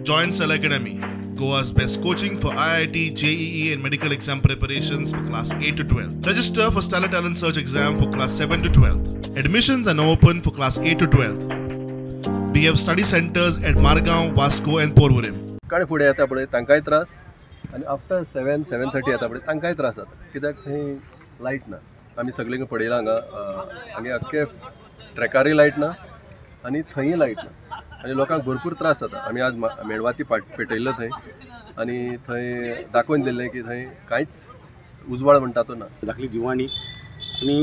Join Cell Academy, Goa's best coaching for IIT, JEE and medical exam preparations for class 8 to 12. Register for Stellar Talent Search exam for class 7 to 12. Admissions are now open for class 8 to 12. We have study centers at Margaon, Vasco and Porvorim. काळ फुडें येता पळय तांकांय त्रास आनी after 7:30 येता पळय तांकांय त्रास जाता कित्याक थंय लायट ना. आमी सगळीं पळयलां हांगा अख्खे ट्रॅकारूय लायट ना आनी थंय लायट ना आनी लोकांक भरपूर त्रास जाता. आमी आज मेणवाती पेटयल्लो थंय आनी थंय दाखोवन दिल्लें की थंय कांयच उजवाड म्हणटा तो ना. धाकली जिवाणी आनी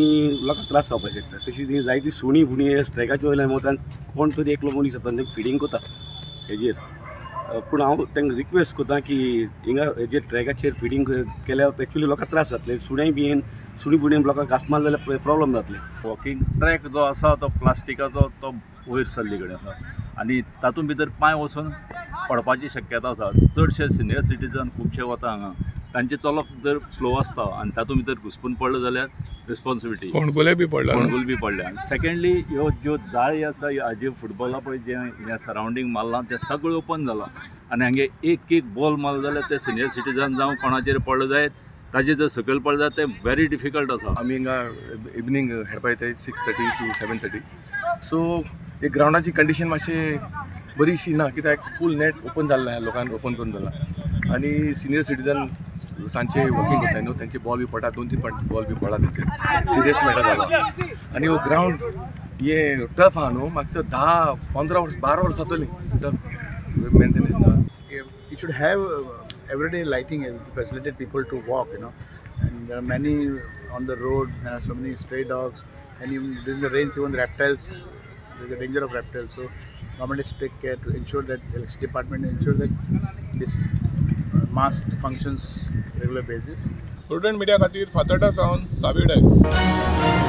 लोकांक त्रास जावपाक शकता. तशी ती जायती सुणी बुणी स्ट्रायकाच्या वयल्यान वतात कोण तरी एकलो मनीस जाता तांकां फिडींग करता हेजेर. पूण हांव तांकां रिक्वेस्ट करता की हिंगा हेजेर ट्रॅकाचेर फिडींग केल्यार एक्चुली लोकांक त्रास जातले. सुणें बीन सुणी बुणें लोकांक घास मारले जाल्यार प्रॉब्लम जातले. वॉकिंग ट्रॅक जो आसा तो प्लास्टिकाचो तो वयर सरले कडेन आसा आनी तातूंत भितर पांय वचून पडपाची शक्यता आसा. चडशे सिनियर सिटीजन खुबशे वता हांगा तांचे चलप जर स्लो आसता आनी तातूंत भितर घुस्पून पडलो जाल्यार रिस्पॉन्सिबिलिटी कोणगुले बी पडले. आनी सेकेंडली ह्यो ज्यो जाळी आसा हाजे फुटबॉला पळय जें सरावंडींग मारलां तें सगळें ओपन जालां आनी हांगे एक बॉल मारलो जाल्यार ते सिनियर सिटीजन जावं कोणाचेर पडलो जायत ताजे जर सकयल पडले जाल्यार तें व्हेरी डिफिकल्ट आसा. आमी हिंगा इवनिंग खेळपा येताय 6:30 to 7:30. सो एक ग्रावंडाची कंडिशन मातशी बरीशी ना कित्याक फूल नेट ओपन जाल्लें लोकांक ओपन करून जाला आनी सिनियर सिटीजन सांजचे वॉकिंग करताय न्हू तेंचे बॉल बी पडटा 2-3 बॉल बी पडला तेंचे सिरियस मॅटर जाला. आनी हो ग्रावंड हे टफ आहा न्हू मागचो 10-15 वर्स 12 वर्सां जातलीं टफ मेंटेनन्स ना. It should have everyday lighting to facilitate people to walk, and there are many on the road. There are so many stray dogs, and even during the rains, even reptiles. There is a danger of reptiles. So, government is to take care to ensure that electricity department ensure that this mast functions regular basis. Prudent media खातीर फातोर्डा सावन सावी डायस.